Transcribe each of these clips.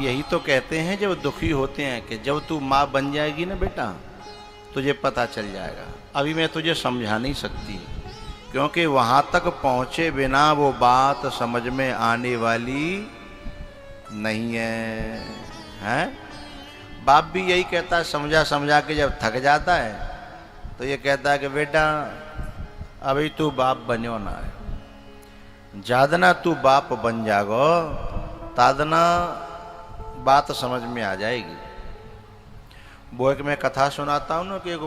यही तो कहते हैं जब दुखी होते हैं कि जब तू माँ बन जाएगी ना बेटा, तुझे पता चल जाएगा। अभी मैं तुझे समझा नहीं सकती, क्योंकि वहाँ तक पहुँचे बिना वो बात समझ में आने वाली नहीं है, हैं? बाप भी यही कहता है, समझा समझा के जब थक जाता है तो ये कहता है कि बेटा अभी तू बाप बन्यो ना है, जादना तू बाप बन जागो, तादना बात समझ में आ जाएगी। वो एक मैं कथा सुनाता हूँ ना कि एक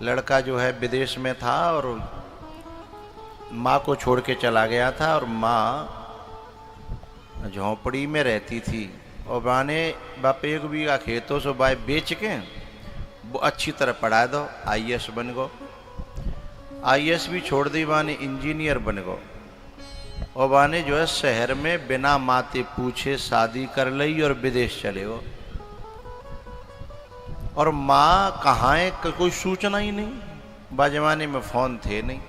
लड़का जो है विदेश में था और माँ को छोड़ के चला गया था, और माँ झोंपड़ी में रहती थी, और बाने बाप एक बीघा खेतों से बाय बेच के वो अच्छी तरह पढ़ा दो, आईएएस बन गो। आईएएस भी छोड़ दी, बाने इंजीनियर बन गो, और बाने जो है शहर में बिना माते पूछे शादी कर ली और विदेश चले गो। और माँ कहाँ है कोई सूचना ही नहीं, बाजमाने में फोन थे नहीं,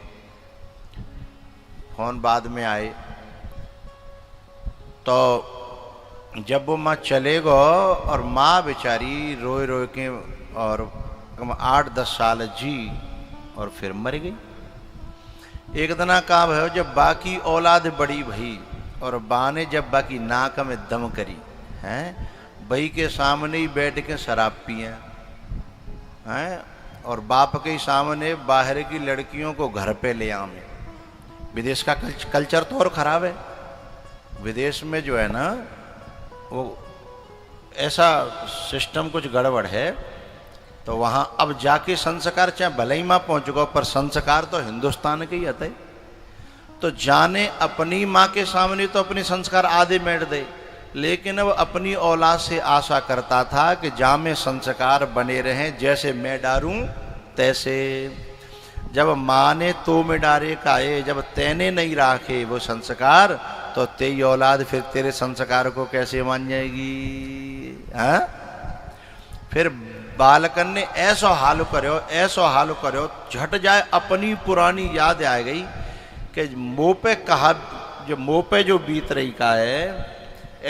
फोन बाद में आए। तो जब वो माँ चले गो और माँ बेचारी रोए रोए के और 8-10 साल जी और फिर मर गई। एक दिन का भयो जब बाकी औलाद बड़ी भई और बा ने जब बाकी नाक में दम करी हैं, बई के सामने ही बैठ के शराब पिए हैं, और बाप के सामने बाहर की लड़कियों को घर पे ले आवे। विदेश का कल्चर तो और खराब है। विदेश में जो है ना वो ऐसा सिस्टम कुछ गड़बड़ है, तो वहाँ अब जाके संस्कार चाहे भले ही माँ पहुँच गो, पर संस्कार तो हिंदुस्तान के ही आते। तो जाने अपनी माँ के सामने तो अपने संस्कार आधे मेट दे, लेकिन अब अपनी औलाद से आशा करता था कि जा में संस्कार बने रहें, जैसे मैं डारूं तैसे। जब माँ ने तो में डारे काए, जब तैने नहीं राखे वो संस्कार, तो तेरी औलाद फिर तेरे संस्कार को कैसे मान जाएगी? हाँ? फिर बालकन ने ऐसा हाल करो झट जाए अपनी पुरानी याद आ गई कि मुँह पे कहा, जो मुँह पे जो बीत रही का है,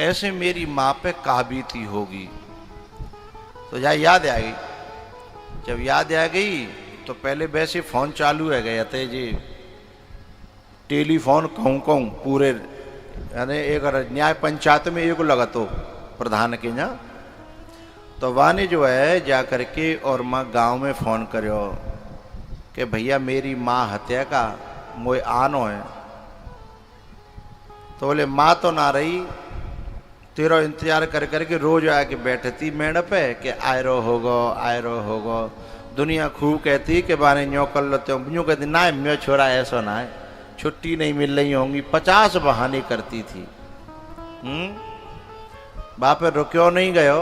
ऐसे मेरी माँ पे कहा बीती होगी। तो जा याद आ गई। जब याद आ गई तो पहले वैसे फोन चालू है गए थे जी, टेलीफोन कहूँ पूरे, यानी एक न्याय पंचायत में एक लगा तो प्रधान के ना, तो वाने जो है जा करके और माँ गांव में फोन करो कि भैया मेरी माँ हत्या का मोए आनो है। तो बोले माँ तो ना रही, तेरा इंतजार कर करके रोज आके बैठती मेड़ पे कि आयरो होगो। दुनिया खूब कहती कि बाने न्यो कर लेते हो, यूँ कहती ना म्यो छोरा ऐसा ना है, छुट्टी नहीं मिल रही होंगी, 50 बहाने करती थी। बाप रुक्यो नहीं गयो,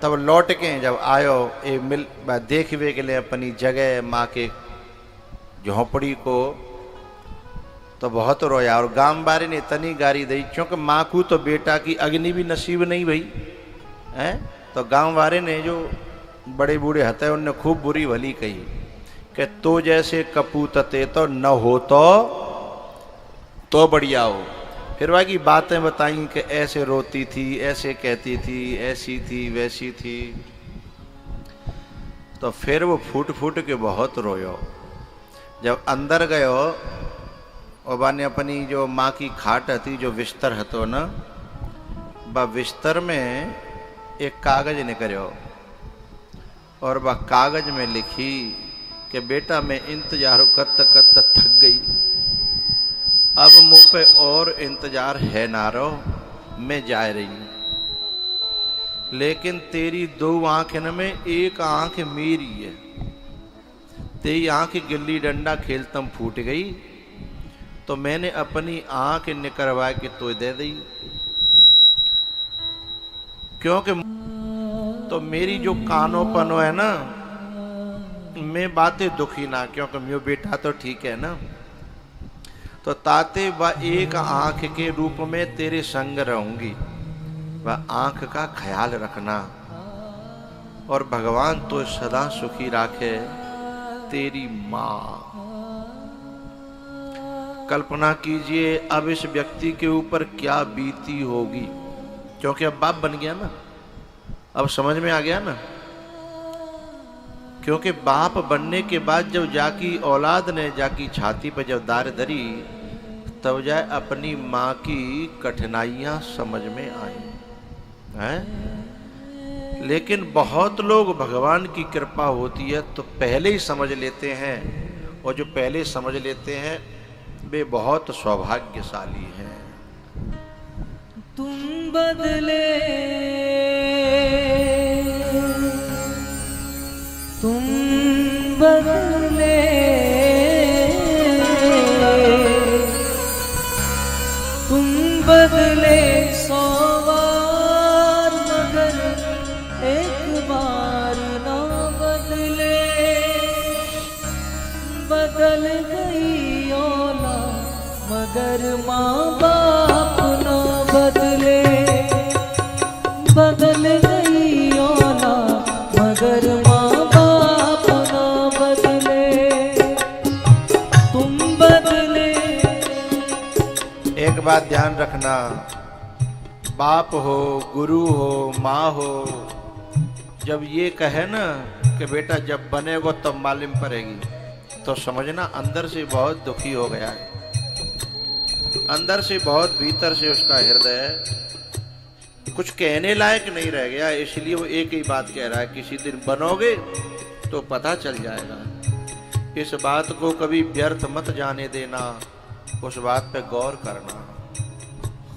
तब लौट के जब आयो ए मिल देखवे के लिए अपनी जगह माँ के झोंपड़ी को, तो बहुत रोया। और गांव वाले ने इतनी गारी दी, क्योंकि माँ को तो बेटा की अग्नि भी नसीब नहीं भई है। तो गांव वाले ने जो बड़े बूढ़े हते उनने खूब बुरी भली कही कि तो जैसे कपूतते तो न हो तो बढ़िया हो। फिर वह की बातें बताई कि ऐसे रोती थी, ऐसे कहती थी, ऐसी थी वैसी थी। तो फिर वो फूट फूट के बहुत रोयो। जब अंदर गयो और बाने अपनी जो माँ की खाट थी, जो बिस्तर हतो न, बा बिस्तर में एक कागज निकलो और वह कागज में लिखी कि बेटा मैं इंतजार करता थक गई, अब मुँह पे और इंतजार है ना रो, मैं जा रही हूँ। लेकिन तेरी 2 आंखें में एक आंख मेरी है, तेरी आंख गिल्ली डंडा खेलतम फूट गई, तो मैंने अपनी आंख निकलवा के तो दे दी, क्योंकि तो मेरी जो कानोपनो है ना, मैं बातें दुखी ना, क्योंकि मेरा बेटा तो ठीक है ना। तो ताते वह एक आंख के रूप में तेरे संग रहूंगी, वह आंख का ख्याल रखना, और भगवान तो सदा सुखी राखे। तेरी माँ, कल्पना कीजिए अब इस व्यक्ति के ऊपर क्या बीती होगी। क्योंकि अब बाप बन गया ना, अब समझ में आ गया ना। क्योंकि बाप बनने के बाद जब जाकी औलाद ने जाकी छाती पर जब दार धरी, तब जाए अपनी माँ की कठिनाइयां समझ में आई हैं। लेकिन बहुत लोग भगवान की कृपा होती है तो पहले ही समझ लेते हैं, और जो पहले समझ लेते हैं वे बहुत सौभाग्यशाली हैं। तुम बदले तुम बदले तुम बदले 100 बार, मगर एक बार ना बदले। बदल गई औलाद मगर माँ बाप ना बदले। बदल गई औलाद मगर माँ बाप ना बदले। तुम बदले। एक बात ध्यान रखना, बाप हो, गुरु हो, माँ हो, जब ये कहे ना कि बेटा जब बनेगो तब मालूम पड़ेगी, तो समझना अंदर से बहुत दुखी हो गया है, अंदर से बहुत भीतर से उसका हृदय कुछ कहने लायक नहीं रह गया। इसलिए वो एक ही बात कह रहा है, किसी दिन बनोगे तो पता चल जाएगा। इस बात को कभी व्यर्थ मत जाने देना, उस बात पे गौर करना।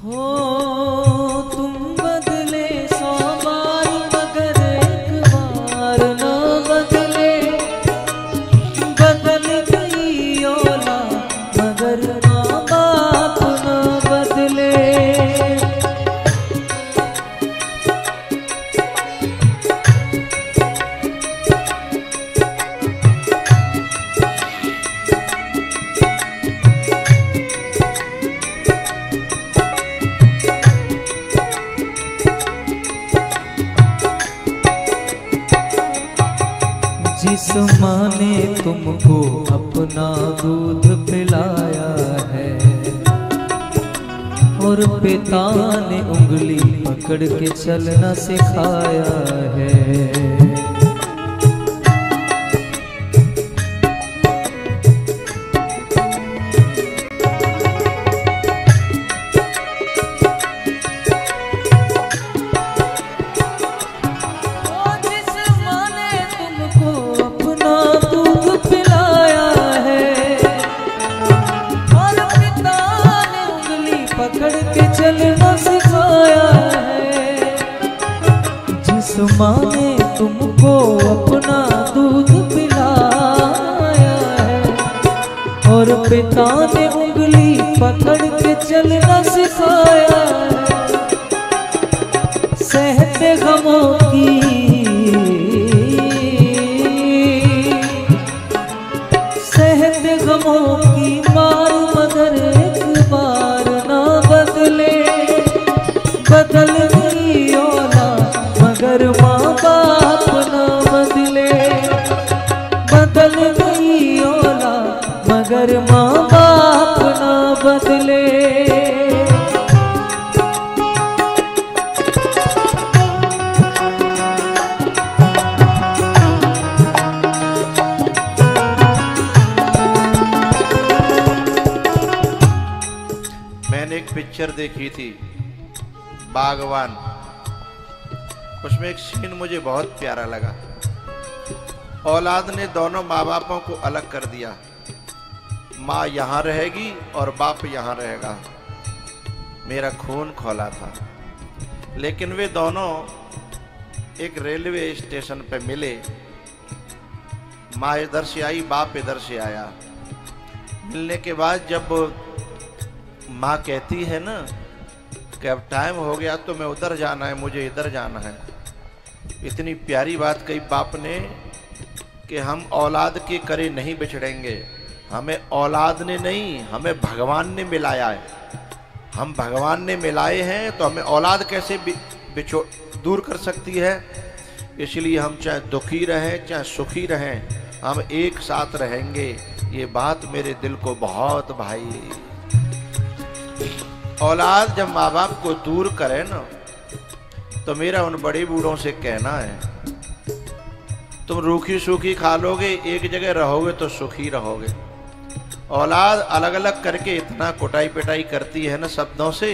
हो तुम बदले 100 बार, मगर एक बार ना बदले। बदल गई औलाद मगर माँ बाप ना बदले। जिस माँ ने तुमको अपना दूध पिलाया है, और पिता ने उंगली पकड़ के चलना सिखाया है। माँ ने तुमको अपना दूध पिलाया है, और पिता ने उंगली पकड़ के चलना सिखाया है। सहते गमों की सहते गमों की मार, मगर एक बार ना बदले। बदल गई औलाद मगर माँ बाप ना बदले। बदल गई औलाद मगर माँ बाप ना बदले। मैंने एक पिक्चर देखी थी, बागवान। उसमें एक सीन मुझे बहुत प्यारा लगा। औलाद ने दोनों माँ बापों को अलग कर दिया, माँ यहाँ रहेगी और बाप यहाँ रहेगा। मेरा खून खौला था। लेकिन वे दोनों एक रेलवे स्टेशन पे मिले। माँ इधर से आई, बाप इधर से आया। मिलने के बाद जब माँ कहती है ना कि अब टाइम हो गया तो मैं उधर जाना है, मुझे इधर जाना है। इतनी प्यारी बात कही बाप ने कि हम औलाद के करे नहीं बिछड़ेंगे। हमें औलाद ने नहीं, हमें भगवान ने मिलाया है। हम भगवान ने मिलाए हैं तो हमें औलाद कैसे दूर कर सकती है। इसलिए हम चाहे दुखी रहें चाहे सुखी रहें, हम एक साथ रहेंगे। ये बात मेरे दिल को बहुत भाई। औलाद जब माँ बाप को दूर करे ना तो मेरा उन बड़े बूढ़ों से कहना है, तुम रूखी सूखी खा लोगे, एक जगह रहोगे तो सुखी रहोगे। औलाद अलग अलग करके इतना कुटाई पिटाई करती है ना शब्दों से,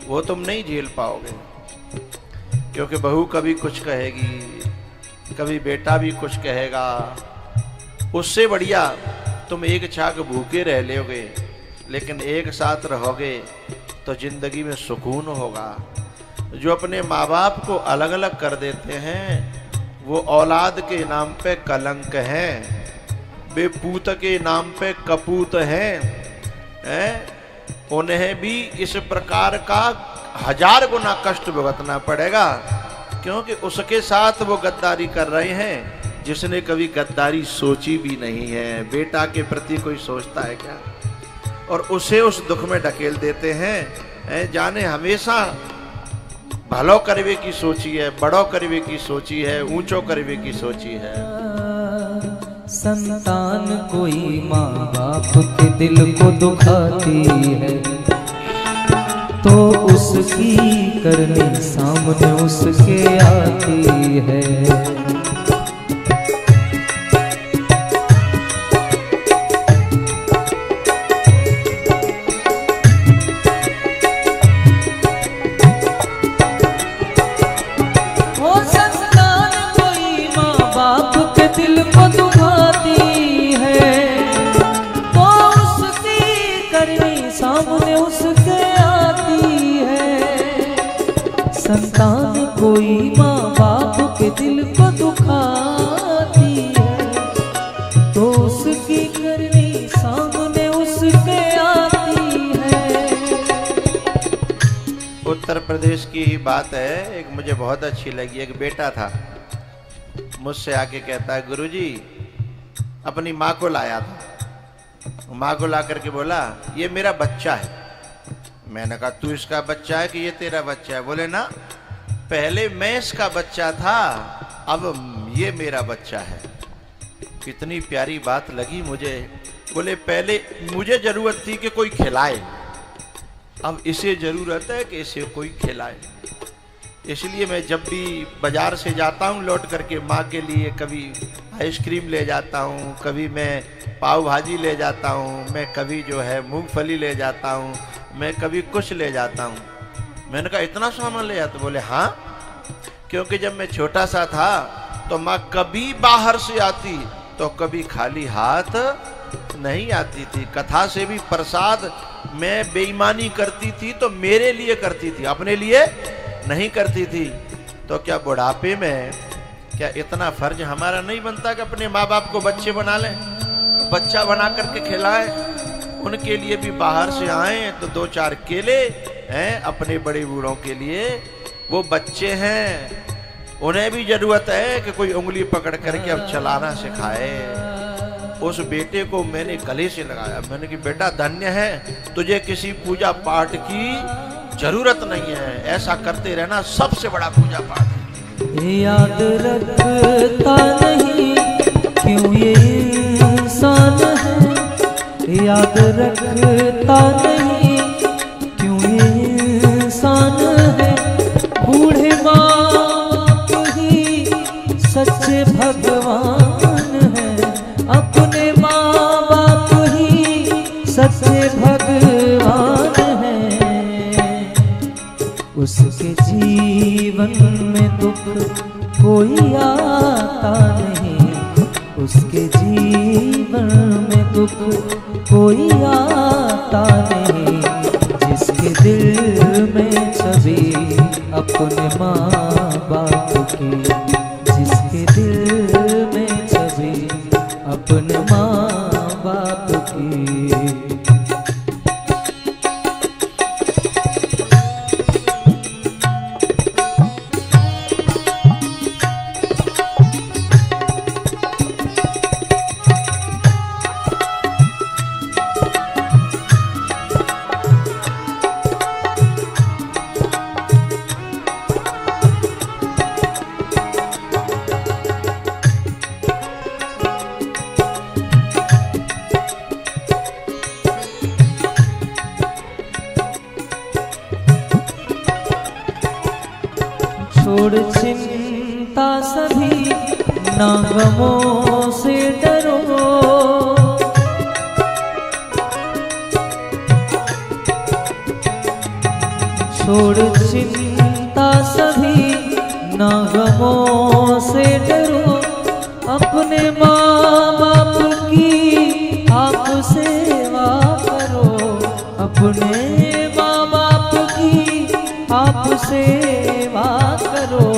वो तुम नहीं झेल पाओगे। क्योंकि बहू कभी कुछ कहेगी, कभी बेटा भी कुछ कहेगा। उससे बढ़िया तुम एक छाक भूखे रह लोगे, लेकिन एक साथ रहोगे तो जिंदगी में सुकून होगा। जो अपने माँ बाप को अलग अलग कर देते हैं वो औलाद के नाम पे कलंक हैं, वे पूत के नाम पे कपूत हैं। उन्हें भी इस प्रकार का 1000 गुना कष्ट भुगतना पड़ेगा, क्योंकि उसके साथ वो गद्दारी कर रहे हैं जिसने कभी गद्दारी सोची भी नहीं है। बेटा के प्रति कोई सोचता है क्या? और उसे उस दुख में ढकेल देते हैं। जाने हमेशा भलो करवे की सोची है, बड़ो करवे की सोची है, ऊंचो करवे की सोची है। संतान कोई माँ बाप के दिल को दुखाती है, तो उसकी करनी सामने उसके आती है। संतान कोई माँ बाप के दिल को दुखाती है, तो उसकी करनी सामने उसके आती है। उत्तर प्रदेश की ही बात है, एक मुझे बहुत अच्छी लगी। एक बेटा था, मुझसे आके कहता है, गुरुजी अपनी माँ को लाया था। माँ को ला करके बोला, ये मेरा बच्चा है। मैंने कहा, तू इसका बच्चा है कि ये तेरा बच्चा है? बोले ना, पहले मैं इसका बच्चा था, अब ये मेरा बच्चा है। कितनी प्यारी बात लगी मुझे। बोले पहले मुझे जरूरत थी कि कोई खिलाए, अब इसे जरूरत है कि इसे कोई खिलाए। इसलिए मैं जब भी बाजार से जाता हूँ लौट करके माँ के लिए कभी आइसक्रीम ले जाता हूँ, कभी मैं पाव भाजी ले जाता हूँ, मैं कभी जो है मूंगफली ले जाता हूँ, मैं कभी कुछ ले जाता हूँ। मैंने कहा, इतना सामान ले जाते? बोले हाँ, क्योंकि जब मैं छोटा सा था तो माँ कभी बाहर से आती तो कभी खाली हाथ नहीं आती थी। कथा से भी प्रसाद मैं बेईमानी करती थी तो मेरे लिए करती थी, अपने लिए नहीं करती थी। तो क्या बुढ़ापे में क्या इतना फर्ज हमारा नहीं बनता कि अपने माँ बाप को बच्चे बना लें, बच्चा बना करके खिलाएं? उनके लिए भी बाहर से आए तो 2-4 केले हैं अपने बड़े बूढ़ों के लिए। वो बच्चे हैं, उन्हें भी जरूरत है कि कोई उंगली पकड़ करके अब चलाना सिखाए। उस बेटे को मैंने गले से लगाया, मैंने कि बेटा धन्य है, तुझे किसी पूजा पाठ की जरूरत नहीं है, ऐसा करते रहना सबसे बड़ा पूजा पाठ है। याद रखता नहीं क्यों ये इंसान है, याद रखता नहीं क्यों ये इंसान है। बूढ़े बाप ही सच्चे भगवान है, अपने माँ बाप ही सच्चे भगवान है। उसके जीवन में दुख कोई आता नहीं, उसके जीवन में दुख कोई आता नहीं। जिसके दिल में छवि अपने माँ बाप की, जिसके दिल में छवि अपने माँ बाप की। छोड़ चिंता सभी, ना गमों से डरो। छोड़ चिंता सभी, ना गमों से डरो। अपने माँ बाप की आप सेवा करो, अपने माँ बाप की आप सेवा करो।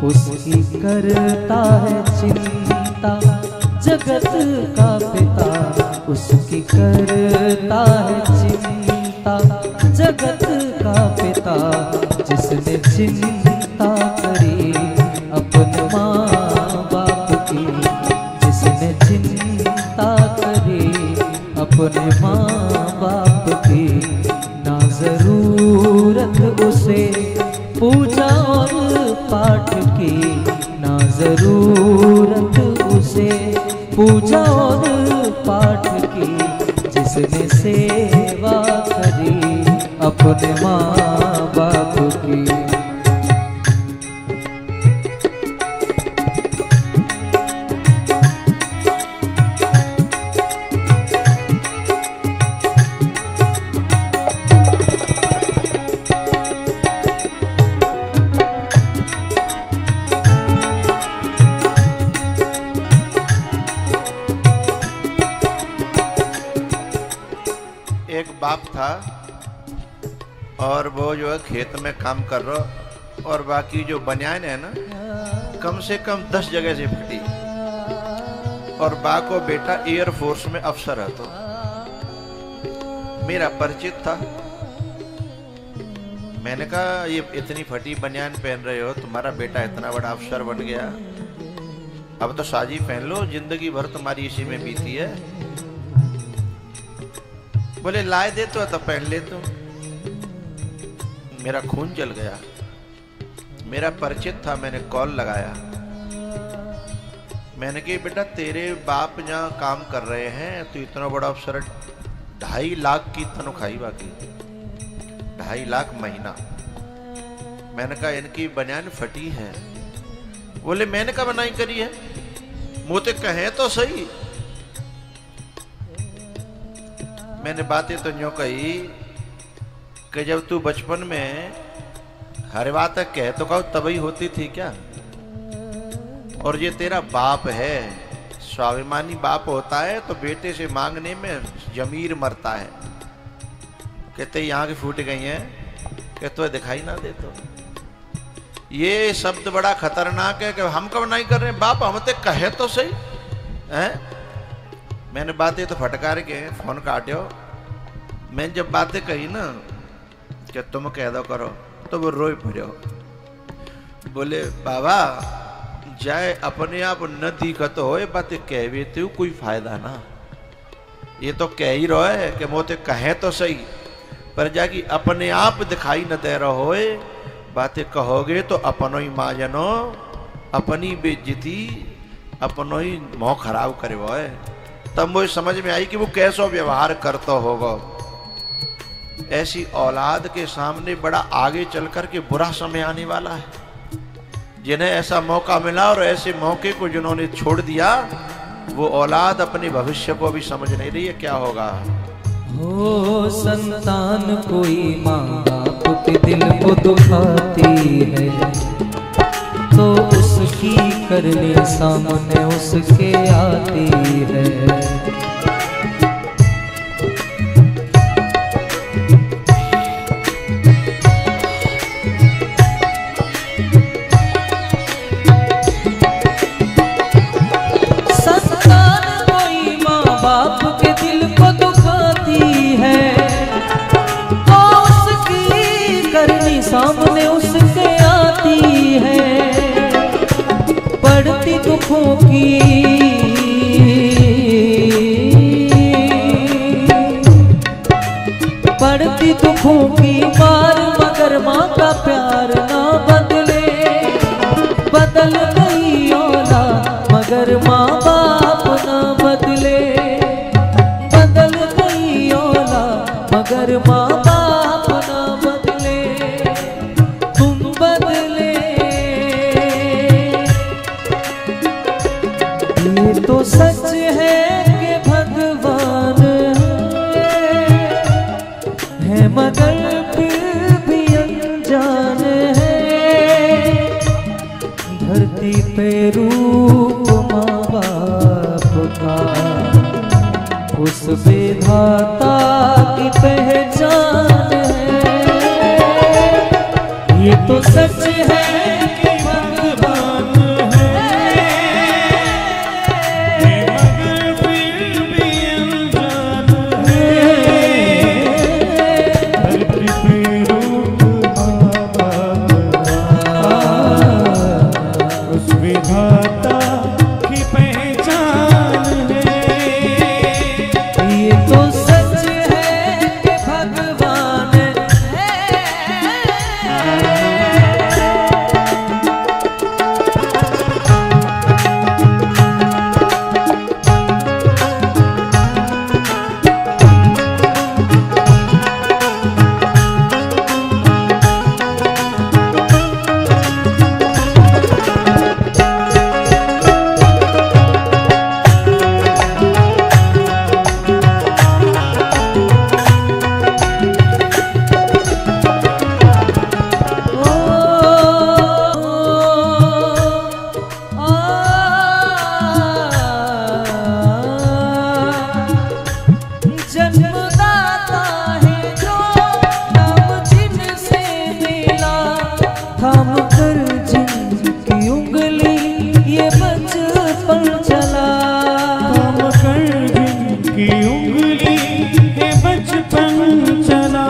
उसकी करता है चिंता जगत का पिता, उसकी करता है चिंता जगत का पिता। जिसने चिंता करी अपने माँ बाप की, जिसने चिंता करी अपने माँ बाप की, ना जरूरत उसे पूजा और पाठ की, ना जरूरत उसे पूजा और पाठ की। जिसने सेवा करी अपने माँ बाप की। एक बाप था और वो जो है खेत में काम कर रहा, और बाकी जो बनियान है ना कम से कम 10 जगह से फटी। और बा को बेटा एयरफोर्स में अफसर है, तो मेरा परिचित था। मैंने कहा ये इतनी फटी बनियान पहन रहे हो, तुम्हारा बेटा इतना बड़ा अफसर बन गया, अब तो साजी पहन लो, जिंदगी भर तुम्हारी इसी में बीती है। बोले लाए दे तो पहन ले। तो मेरा खून जल गया। मेरा परिचित था, मैंने कॉल लगाया। मैंने कहा बेटा तेरे बाप जहाँ काम कर रहे हैं तो इतना बड़ा अफसर, 2.5 लाख की तनख्वाही बाकी, 2.5 लाख महीना। मैंने कहा इनकी बनियान फटी है। बोले मैंने कहा बनाई करी है, मुझे कहे तो सही। मैंने बातें तो यूं कही कि जब तू बचपन में हर बात कह तो कहो तभी होती थी क्या? और ये तेरा बाप है, स्वाभिमानी बाप होता है तो बेटे से मांगने में जमीर मरता है। कहते यहाँ की फूट गई हैं कि तो दिखाई ना दे। तो ये शब्द बड़ा खतरनाक है कि हम कब नहीं कर रहे, बाप हम ते कहे तो सही हैं। मैंने बातें तो फटकार के फोन काट्यो। मैंने जब बातें कही ना कि तुम कह दो करो, तो वो रोई पड़ो। बोले बाबा जाए अपने आप न दिखत हो, बातें कहवे तो कोई फायदा ना। ये तो कह ही रहो है कि मोते कहे तो सही, पर जाकी अपने आप दिखाई न दे रहो होए, बातें कहोगे तो अपनो ही माजनो, अपनी बेइज्जती, अपनो ही मोह खराब करे वो है। तब मुझे समझ में आई कि वो कैसा व्यवहार करता होगा। ऐसी औलाद के सामने बड़ा आगे चल कर के बुरा समय आने वाला है। जिन्हें ऐसा मौका मिला और ऐसे मौके को जिन्होंने छोड़ दिया, वो औलाद अपने भविष्य को भी समझ नहीं रही है क्या होगा। हो संतान कोई माँ बाप के दिल को दुखाती है, तो उसकी करने सामने उसके आती है। सामने उसके आती है, पड़ती दुखों की पड़ती दुखों की मार, मगर माँ का प्यार ना बदले। बदल गई औलाद मगर माँ बाप ना बदले। बदल गई औलाद मगर माँ बाप ना बदले। तुम बदले। ये तो सच है कि भगवान है मगर फिर भी अनजान है। धरती पे रूप माँ बाप का उस विधाता की पहचान है। ये तो सच है कि भगवान है मगर फिर भी अनजान है। धरती पे रूप माँ बाप उस विधाता की पहचान है। ये तो सच है कि भगवान है। जन्मदाता है जो नाम जिनसे मिला, थाम कर जिनकी उंगली ये बचपन चला। थाम कर जिनकी उंगली ये बचपन चला।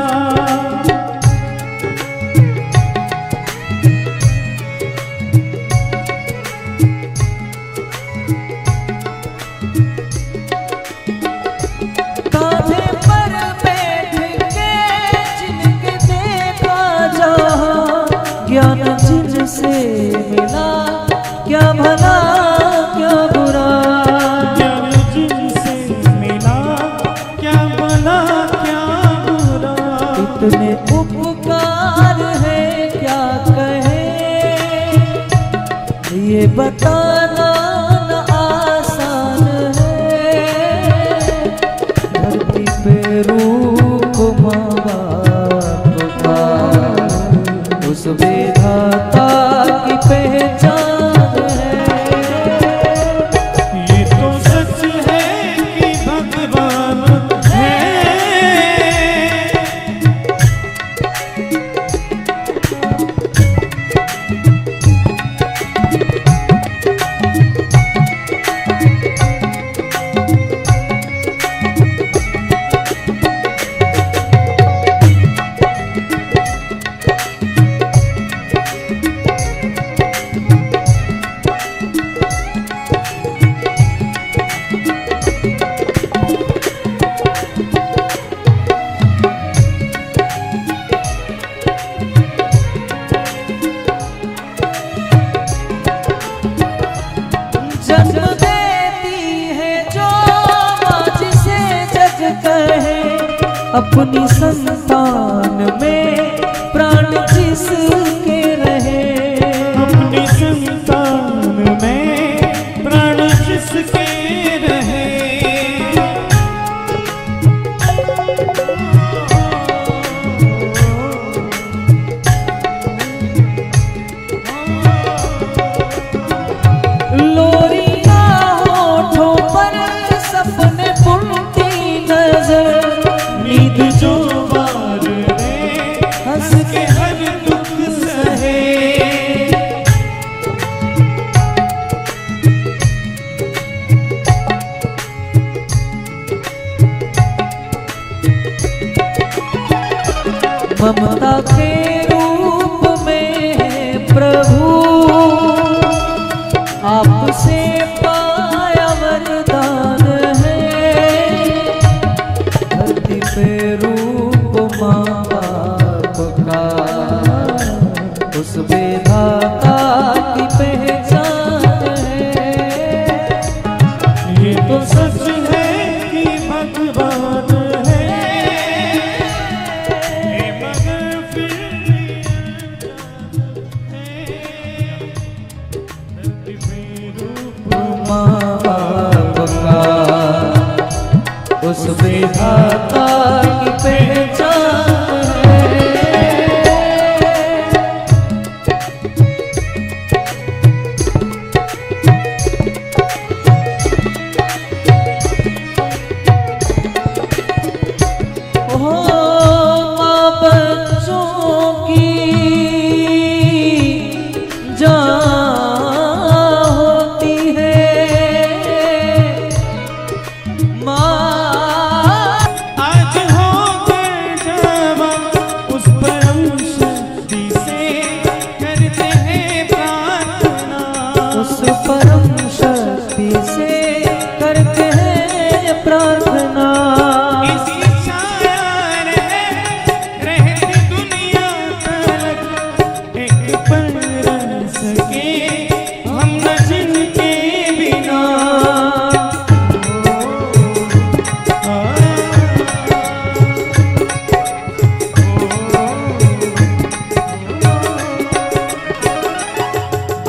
कांधे पर बैठ के जिनके देखा जहाँ, ज्ञान जिनसे मिला क्या भला क्या बुरा। ज्ञान जिनसे मिला क्या भला क्या बुरा। इतने उपकार है क्या कहे ये बताना न आसान है। धरती पे रूप माँ बाप का उस विधाता की पहचान है। ये तो सच है कि भगवान है। जन्म देती है जो माँ जिसे जग कहे, अपनी संतान में प्राण जिसके रहे। अपनी संतान में प्राण जिसके रहे। लोरिया होठों पर सपने बुनती नजर, नींद जो बार में हंस के हर दुख सहे। ममता के रूप में है प्रभु, आपसे पाया वरदान है। धरती पे रूप माँ बाप का उस विधाता की पहचान है। ये तो सच है कि भगवान है मगर फिर उस विधाता की पहचान है। हो माँ बच्चों की जान होती है, आज हो गए जब उस परम शक्ति से करते हैं प्रार्थना। उस परम शक्ति से करते हैं प्रार्थना। इसी छाया रहती दुनिया तक, एक पल रह सके हम न जिनके बिना।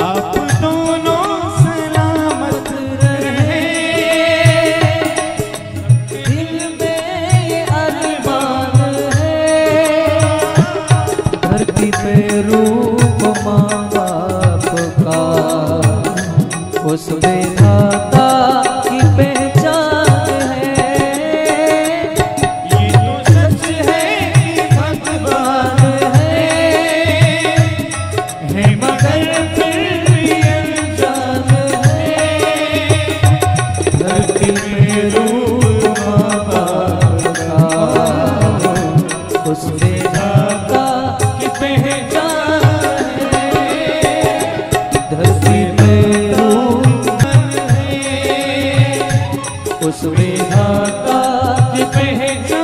आप दोनों सलामत रहे, दिल में ये अरमान है, धरती पे रूप माँ बाप का, उस विधाता की पहचान है। ये तो सच है कि भगवान है मगर फिर भी अनजान है। धरती में रूप माँ बाप का, उस विधाता कि पहचान है। धरती में रूप है उस विधाता कि पहचान